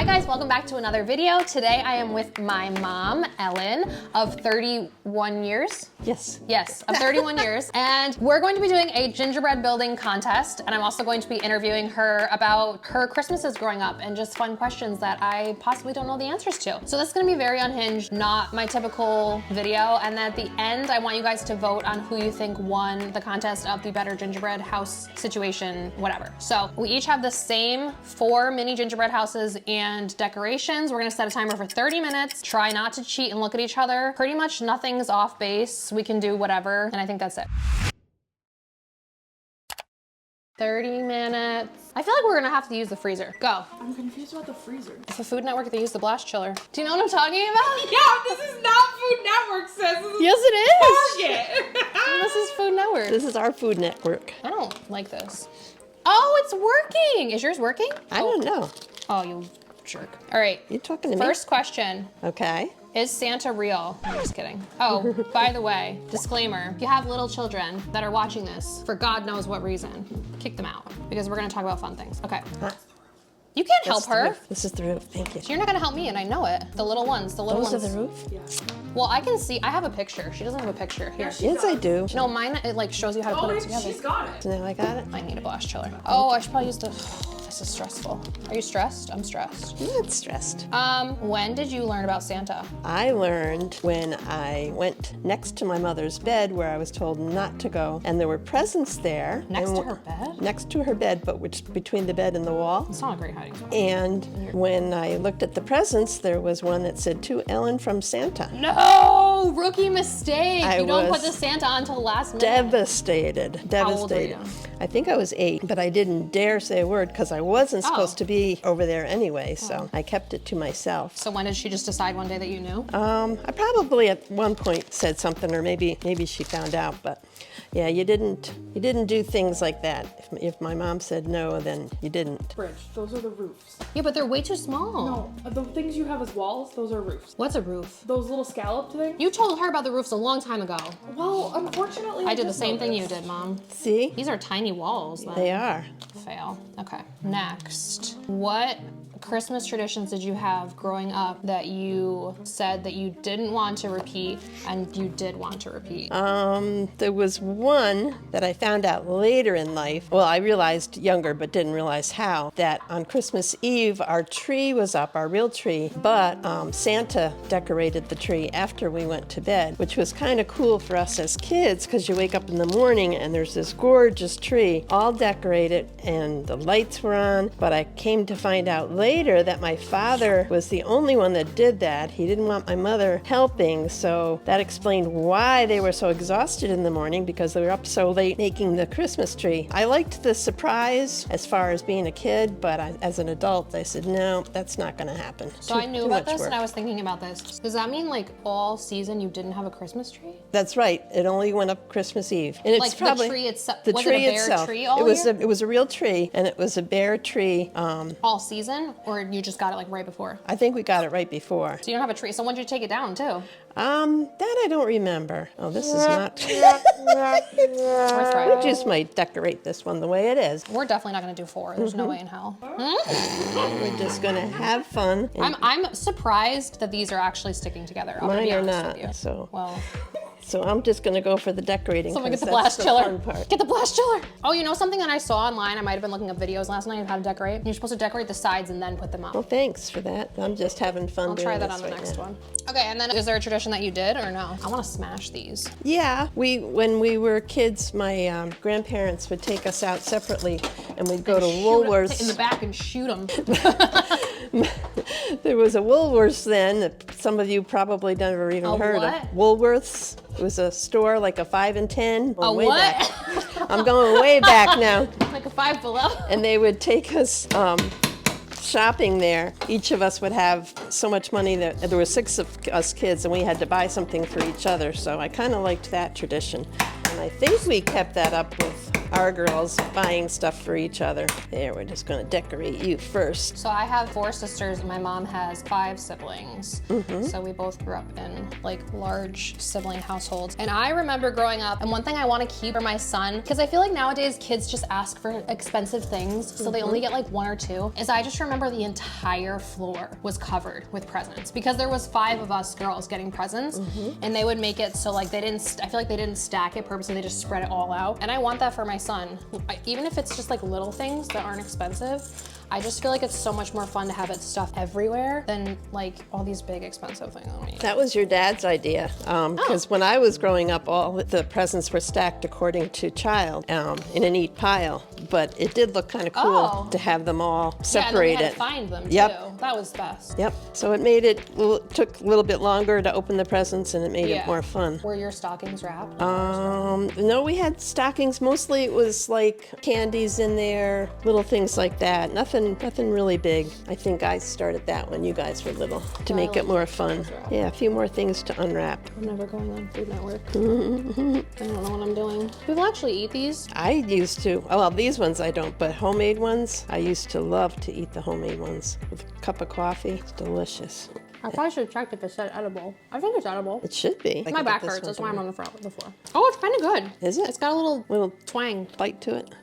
Hi guys, welcome back to another video. Today I am with my mom, Ellen, of 31 years. Yes, of 31 years. And we're going to be doing a gingerbread building contest. And I'm also going to be interviewing her about her Christmases growing up and just fun questions that I possibly don't know the answers to. So this is gonna be very unhinged, not my typical video. And then at the end, I want you guys to vote on who you think won the contest of the better gingerbread house situation, whatever. So we each have the same 4 mini gingerbread houses and decorations. We're gonna set a timer for 30 minutes. Try not to cheat and look at each other. Pretty much nothing's off base. We can do whatever, and I think that's it. 30 minutes. I feel like we're gonna have to use the freezer. Go. I'm confused about the freezer. It's a Food Network, they use the blast chiller. Do you know what I'm talking about? Yeah, this is not Food Network, sis. This is Yes, it is. Target. This is Food Network. This is our Food Network. I don't like this. Oh, it's working. Is yours working? I don't know. Oh, you jerk. All right. You talking to me? First question. Okay. Is Santa real? I'm just kidding. Oh, by the way, disclaimer, if you have little children that are watching this, for God knows what reason, kick them out, because we're gonna talk about fun things. Okay. Huh. You can't help her. This is the roof, thank you. So you're not gonna help me, and I know it. The little ones, the little Those ones. are the roof? Yeah. Well, I can see, I have a picture. She doesn't have a picture. Here. Yes, I do. No, mine, it like shows you how to put it together. She's got it. Now I got it. I need a blast chiller. Oh, I should probably use the, this is stressful. Are you stressed? I'm stressed. I'm not stressed. When did you learn about Santa? I learned when I went next to my mother's bed where I was told not to go, and there were presents there. Next and to her bed? Next to her bed, but which between the bed and the wall. It's not a great hiding spot. And when I looked at the presents, there was one that said, "To Ellen from Santa." No, rookie mistake. I You don't put was the Santa on till the last minute. Devastated, devastated. How old were you? I think I was 8, but I didn't dare say a word because I wasn't supposed to be over there anyway, so I kept it to myself. So when did she just decide one day that you knew? I probably at one point said something, or maybe she found out, but yeah, you didn't do things like that. If my mom said no, then you didn't. Bridge, those are the roofs. Yeah, but they're way too small. No, the things you have as walls, those are roofs. What's a roof? Those little scallop things? You told her about the roofs a long time ago. Well, unfortunately, I did the just same thing you noticed. did, Mom. See? These are tiny walls. Then. They are. Fail. Okay. Next. What Christmas traditions did you have growing up that you said that you didn't want to repeat and you did want to repeat? There was one that I found out later in life. Well, I realized younger, but didn't realize how, that on Christmas Eve, our tree was up, our real tree, but Santa decorated the tree after we went to bed, which was kind of cool for us as kids, because you wake up in the morning and there's this gorgeous tree, all decorated, and the lights were on. But I came to find out later that my father was the only one that did that. He didn't want my mother helping, so that explained why they were so exhausted in the morning, because they were up so late making the Christmas tree. I liked the surprise as far as being a kid, but as an adult, I said, no, that's not gonna happen. So I knew about this and I was thinking about this. Does that mean like all season you didn't have a Christmas tree? That's right. It only went up Christmas Eve. And it's Like probably the tree itself? The Was tree it a bare itself. tree all it was year? it was a real tree, and it was a bare tree. All season? Or you just got it like right before? I think we got it right before. So you don't have a tree. So when did you take it down too? That I don't remember. Oh, this is not. We're We thriving. just might decorate this one the way it is. We're definitely not gonna do 4. There's no way in hell. We're just gonna have fun. And I'm surprised that these are actually sticking together. I'm gonna mine be are honest not. with you. So, Well, so I'm just gonna go for the decorating. someone get 'cause the that's blast chiller. fun part. Get the blast chiller. Oh, you know something that I saw online? I might have been looking up videos last night of how to decorate. You're supposed to decorate the sides and then put them up. Well, thanks for that. I'm just having fun. I'll doing try that this on the right next now. one. Okay, and then is there a tradition that you did or no? I want to smash these. Yeah, when we were kids, my grandparents would take us out separately, and we'd go to Woolworths. In the back and shoot them. There was a Woolworths then that some of you probably never even A heard what? of. Woolworths. It was a store like a 5 and 10. A Way what? back. I'm going way back now. Like a 5 Below. And they would take us shopping there. Each of us would have so much money that there were 6 of us kids, and we had to buy something for each other. So I kind of liked that tradition, and I think we kept that up with our girls buying stuff for each other. There, we're just gonna decorate you first. So I have 4 sisters and my mom has 5 siblings. So we both grew up in like large sibling households. And I remember growing up, and one thing I want to keep for my son, because I feel like nowadays kids just ask for expensive things, so they only get like 1 or 2, is I just remember the entire floor was covered with presents because there was 5 of us girls getting presents, and they would make it so like they didn't, I feel like they didn't stack it purposely, they just spread it all out. And I want that for my son. Even if it's just like little things that aren't expensive, I just feel like it's so much more fun to have it stuffed everywhere than like all these big expensive things on me. That was your dad's idea, because when I was growing up, all the presents were stacked according to child in a neat pile, but it did look kind of cool to have them all separated. Yeah, and then we had to find them too. That was best. Yep, so it made it, took a little bit longer to open the presents and it made it more fun. Were your stockings wrapped? No, we had stockings. Mostly it was like candies in there, little things like that. Nothing really big. I think I started that when you guys were little to make it more fun. Yeah, a few more things to unwrap. I'm never going on Food Network. I don't know what I'm doing. People actually eat these? I used to. Oh, well, these ones I don't, but homemade ones, I used to love to eat the homemade ones with a cup of coffee. It's delicious. I probably should have checked if it said edible. I think it's edible. It should be. My back hurts, that's why I'm on the front before. Oh, it's kind of good. Is it? It's got a little twang. Bite to it.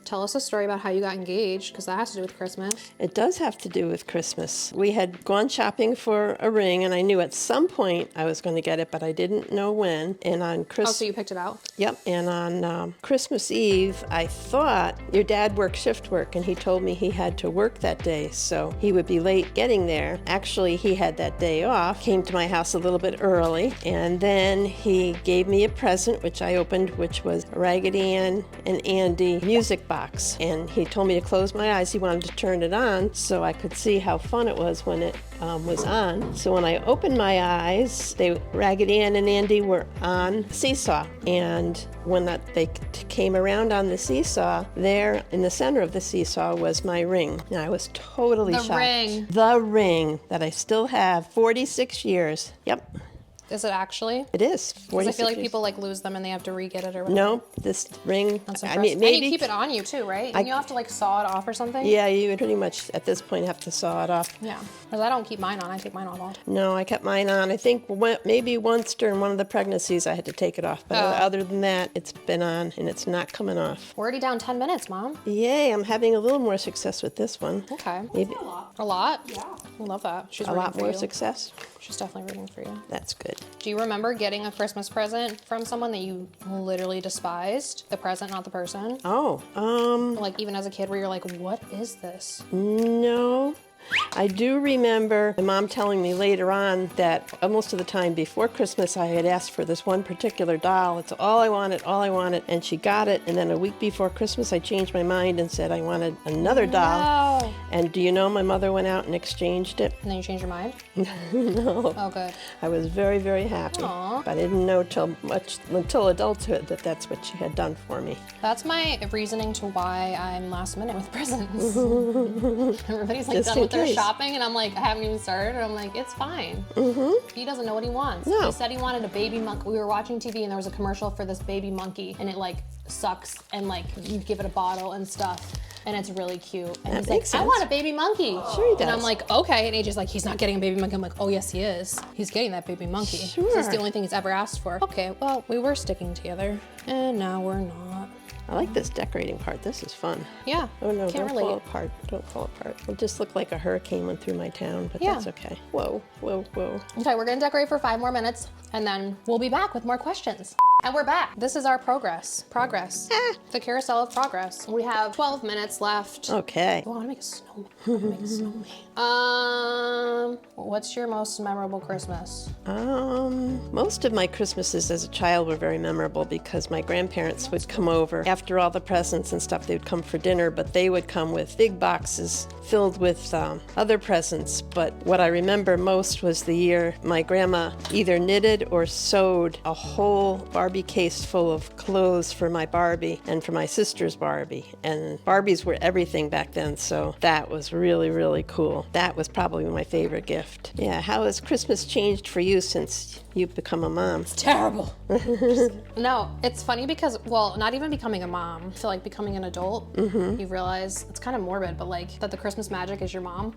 Tell us a story about how you got engaged, because that has to do with Christmas. It does have to do with Christmas. We had gone shopping for a ring, and I knew at some point I was going to get it, but I didn't know when. And on Christmas... Oh, so you picked it out? Yep, and on Christmas Eve, I thought your dad worked shift work, and he told me he had to work that day, so he would be late getting there. Actually, he had that day off, came to my house a little bit early, and then he gave me a present, which I opened, which was Raggedy Ann and Andy music box, and he told me to close my eyes. He wanted to turn it on so I could see how fun it was when it was on. So when I opened my eyes, Raggedy Ann and Andy were on Seesaw, and when they came around on the seesaw, there in the center of the seesaw was my ring. And I was totally shocked. The ring that I still have 46 years. Yep. Is it actually? It is. Because I feel like people like lose them and they have to re-get it or whatever. No, this ring. That's impressive. I mean, maybe. And you keep it on you too, right? And you have to like saw it off or something? Yeah, you would pretty much at this point have to saw it off. Yeah. Because I don't keep mine on. I take mine off. No, I kept mine on. I think maybe once during one of the pregnancies I had to take it off. But other than that, it's been on and it's not coming off. We're already down 10 minutes, Mom. Yay, I'm having a little more success with this one. Okay. Maybe a lot. A lot? Yeah. I love that. She's a lot more success. She's definitely rooting for you. That's good. Do you remember getting a Christmas present from someone that you literally despised? The present, not the person? Oh, like even as a kid where you're like, what is this? No. I do remember my mom telling me later on that most of the time before Christmas I had asked for this one particular doll. It's all I wanted, and she got it. And then a week before Christmas I changed my mind and said I wanted another doll. No. And do you know my mother went out and exchanged it? And then you changed your mind? No. Oh, good. I was very, very happy. Aww. But I didn't know until adulthood that that's what she had done for me. That's my reasoning to why I'm last minute with presents. Everybody's like done with their shopping and I'm like, I haven't even started, and I'm like, it's fine. He doesn't know what he wants. No. He said he wanted a baby monkey. We were watching TV and there was a commercial for this baby monkey, and it like sucks and like you give it a bottle and stuff. And it's really cute. And he's like, I want a baby monkey. Sure he does. And I'm like, okay. And AJ's like, he's not getting a baby monkey. I'm like, oh yes he is. He's getting that baby monkey. Sure. It's the only thing he's ever asked for. Okay, well, we were sticking together. And now we're not. I like this decorating part. This is fun. Yeah. Oh no, Can't don't relate. fall apart. Don't fall apart. It'll just look like a hurricane went through my town, but that's okay. Whoa, whoa, whoa. Okay, we're gonna decorate for 5 more minutes and then we'll be back with more questions. And we're back. This is our progress. The carousel of progress. We have 12 minutes left. Okay. Oh, I wanna make a snowman. What's your most memorable Christmas? Most of my Christmases as a child were very memorable because my grandparents would come over. After all the presents and stuff, they would come for dinner, but they would come with big boxes filled with other presents. But what I remember most was the year my grandma either knitted or sewed a whole Barbie case full of clothes for my Barbie and for my sister's Barbie. And Barbies were everything back then, so that was really, really cool. That was probably my favorite gift. Yeah, how has Christmas changed for you since you become a mom. It's terrible. No, it's funny because, well, not even becoming a mom. I feel like becoming an adult, you realize, it's kind of morbid, but like that the Christmas magic is your mom.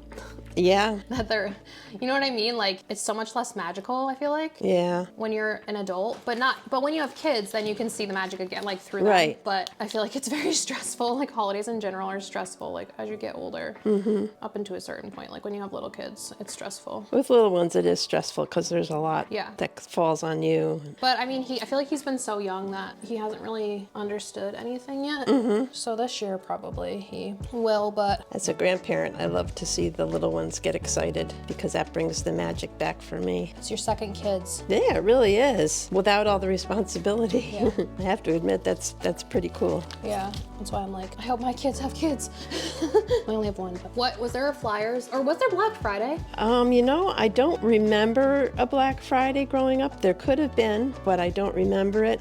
Yeah. That they're, you know what I mean? Like it's so much less magical, I feel like. Yeah. When you're an adult, but when you have kids, then you can see the magic again, like through them. Right. But I feel like it's very stressful. Like holidays in general are stressful, like as you get older, up into a certain point. Like when you have little kids, it's stressful. With little ones, it is stressful because there's a lot Yeah. that falls on you. But I mean, I feel like he's been so young that he hasn't really understood anything yet. So this year probably he will, but. As a grandparent, I love to see the little ones get excited because that brings the magic back for me. It's your second kids. Yeah, it really is. Without all the responsibility. Yeah. I have to admit that's pretty cool. Yeah, that's why I'm like, I hope my kids have kids. I only have one. But what, was there a Flyers, or was there Black Friday? You know, I don't remember a Black Friday growing up. There could have been, but I don't remember it.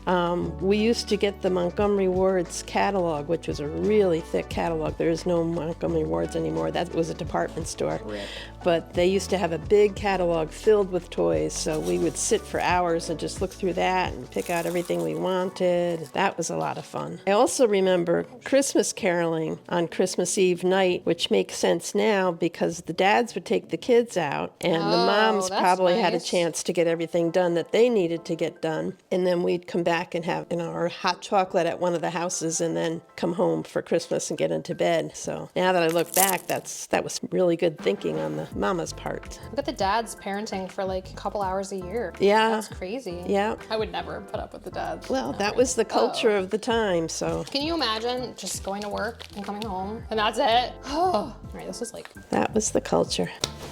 We used to get the Montgomery Ward's catalog, which was a really thick catalog. There is no Montgomery Ward's anymore. That was a department store. Rip. But they used to have a big catalog filled with toys, so we would sit for hours and just look through that and pick out everything we wanted. That was a lot of fun. I also remember Christmas caroling on Christmas Eve night, which makes sense now because the dads would take the kids out and the moms that's probably had a nice. chance to get everything done that they needed to get done. And then we'd come back and have, our hot chocolate at one of the houses and then come home for Christmas and get into bed. So now that I look back, that was really good thinking on the mama's part. Look at the dads parenting for like a couple hours a year. Yeah. That's crazy. Yeah. I would never put up with the dads. Well, that was the culture of the time, so Can you imagine just going to work and coming home and that's it? Oh, all right, this is like. that was the culture.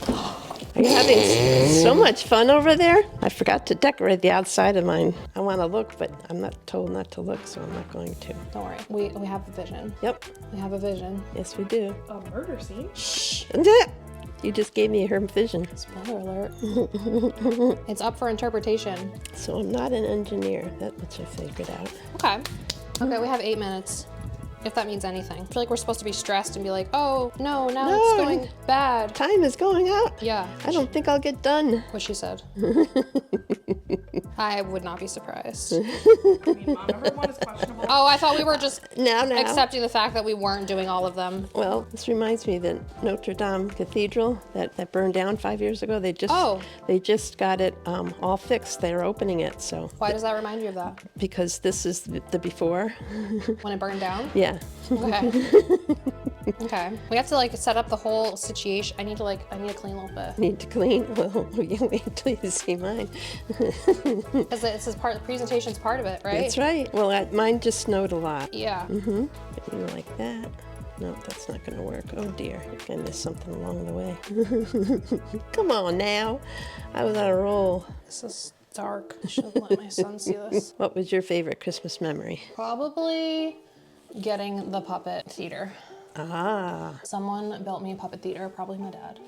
Are you having so much fun over there? I forgot to decorate the outside of mine. I want to look, but I'm not told not to look, so I'm not going to. Don't worry, we have a vision. Yep. We have a vision. Yes, we do. A murder scene? Shh. You just gave me her vision. Spoiler alert. It's up for interpretation. So I'm not an engineer. That much I figured out. Okay. Okay, we have 8 minutes. If that means anything. I feel like we're supposed to be stressed and be like, oh, no, now No. it's going bad. Time is going out. Yeah. I don't think I'll get done. What she said. I would not be surprised. I mean, Mom, everyone is questionable. Oh, I thought we were just Now. accepting the fact that we weren't doing all of them. Well, this reminds me that Notre Dame Cathedral that burned down 5 years ago. They just got it all fixed. They're opening it. So Why does that remind you of that? because this is the before. When it burned down? Yeah. Okay. Okay. We have to like set up the whole situation. I need to clean a little bit. Need to clean. Well, you wait till you see mine. Because this is part, the presentation's part of it, right? That's right. Well, mine just snowed a lot. Yeah. You like that? No, that's not going to work. Oh dear, I missed something along the way. Come on now. I was on a roll. This is dark. I should have let my son see this. What was your favorite Christmas memory? Probably getting the puppet theater. Ah. Someone built me a puppet theater, probably my dad.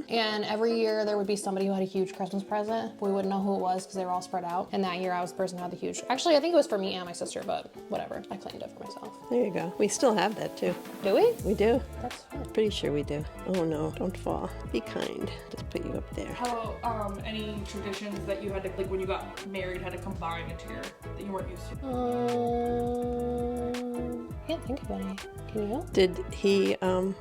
And every year there would be somebody who had a huge Christmas present. We wouldn't know who it was because they were all spread out. And that year I was the person who had the huge. Actually, I think it was for me and my sister, but whatever. I claimed it for myself. There you go. We still have that too. Do we? We do. That's fun. Pretty sure we do. Oh no, don't fall. Be kind. Just put you up there. How about any traditions that you had to, like when you got married, had to combine into your, that you weren't used to? I can't think of any. Can you? Did he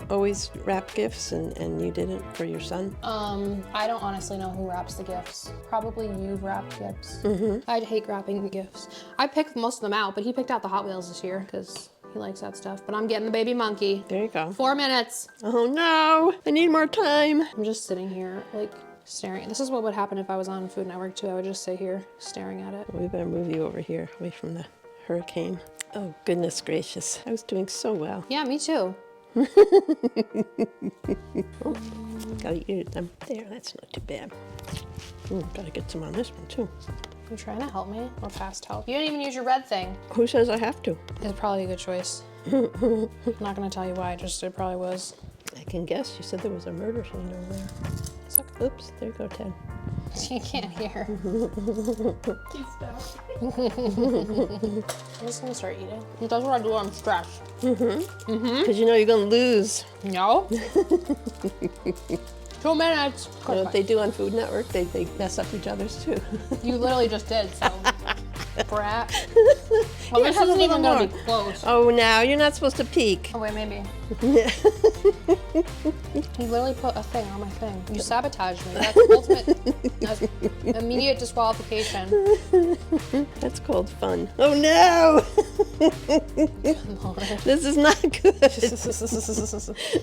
always wrap gifts and you didn't for your son? I don't honestly know who wraps the gifts. Probably you wrapped gifts. I'd hate wrapping gifts. I picked most of them out, but he picked out the Hot Wheels this year because he likes that stuff. But I'm getting the baby monkey. There you go. 4 minutes. Oh no, I need more time. I'm just sitting here like staring. This is what would happen if I was on Food Network too. I would just sit here staring at it. We better move you over here, away from the hurricane. Oh, goodness gracious. I was doing so well. Yeah, me too. Oh, gotta eat them. There, that's not too bad. Ooh, gotta get some on this one too. You trying to help me or past help? You didn't even use your red thing. Who says I have to? It's probably a good choice. I'm not gonna tell you why, just it probably was. I can guess. You said there was a murder scene over there. It's okay. Oops, there you go, Ted. You can't hear. Please stop. I'm just gonna start eating. That's what I do when I'm stressed. Because you know you're gonna lose. No? 2 minutes. You know what they do on Food Network? They mess up each other's too. You literally just did, so. Brat. Well, Yeah, this have a isn't even little going to more. be close. Oh, now you're not supposed to peek. Oh, wait, maybe. You literally put a thing on my thing. You sabotaged me. That's that's immediate disqualification. That's called fun. Oh no! This is not good. That's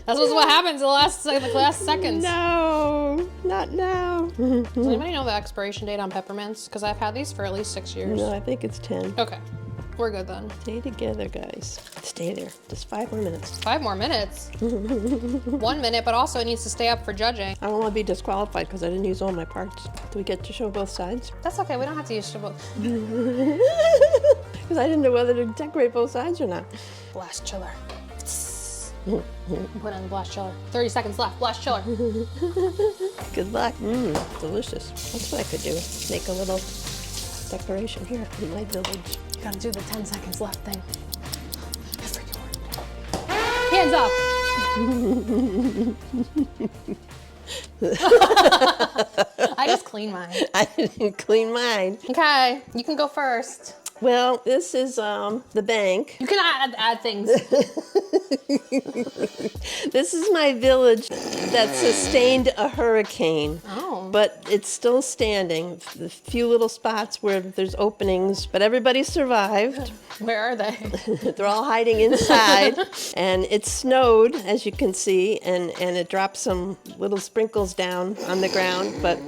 what happens in the last seconds. No, not now. Does anybody know the expiration date on peppermints? Because I've had these for at least 6 years. No, I think it's 10. Okay, we're good then. Stay together, guys. Stay there. Just 5 more minutes. 5 more minutes. 1 minute, but also it needs to stay up for judging. I don't want to be disqualified because I didn't use all my parts. Do we get to show both sides? That's okay, we don't have to use both. Because I didn't know whether to decorate both sides or not. Blast chiller. Put in the blast chiller. 30 seconds left, blast chiller. Good luck. Delicious. That's what I could do. Make a little decoration here in my village. You gotta do the 10 seconds left thing. Hands up. I just cleaned mine. I didn't clean mine. Okay, you can go first. Well, this is the bank. You can add things. This is my village that sustained a hurricane. Oh. But it's still standing. A few little spots where there's openings, but everybody survived. Where are they? They're all hiding inside. And it snowed, as you can see, and it dropped some little sprinkles down on the ground. But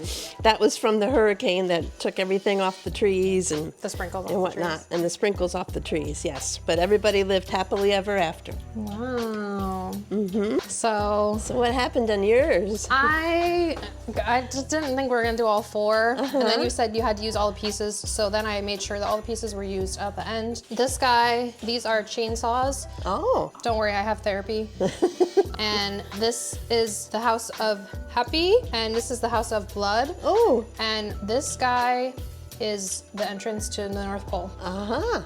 that was from the hurricane that took everything off the trees and The sprinkles and off the whatnot. trees. And the sprinkles off the trees, yes. But everybody lived happily ever after. Wow. So what happened on yours? I just didn't think we were gonna do all 4. And then you said you had to use all the pieces. So then I made sure that all the pieces were used at the end. This guy, these are chainsaws. Oh. Don't worry, I have therapy. And this is the house of Happy, and this is the house of Blood. Oh. And this guy is the entrance to the North Pole.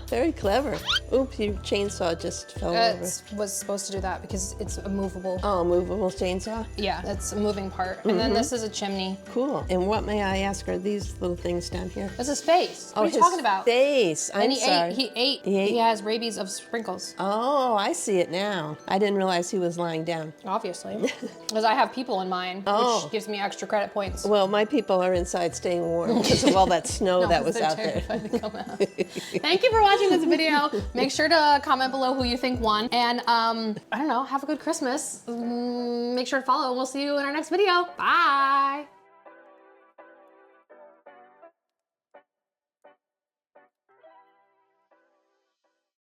Very clever. Oops, your chainsaw just fell over. It was supposed to do that because it's a movable. Oh, movable chainsaw? Yeah, it's a moving part. And then this is a chimney. Cool. And what, may I ask, are these little things down here? That's his face. What are you his talking about? face. I'm And he sorry. ate. He ate? He has rabies of sprinkles, Oh, I see it now. I didn't realize he was lying down. obviously. Because I have people in mine, Oh. which gives me extra credit points. Well, my people are inside staying warm because of all that snow that was They're out there. terrified to come out. Thank you for watching this video. Make sure to comment below who you think won. And I don't know, have a good Christmas. Make sure to follow and we'll see you in our next video. Bye.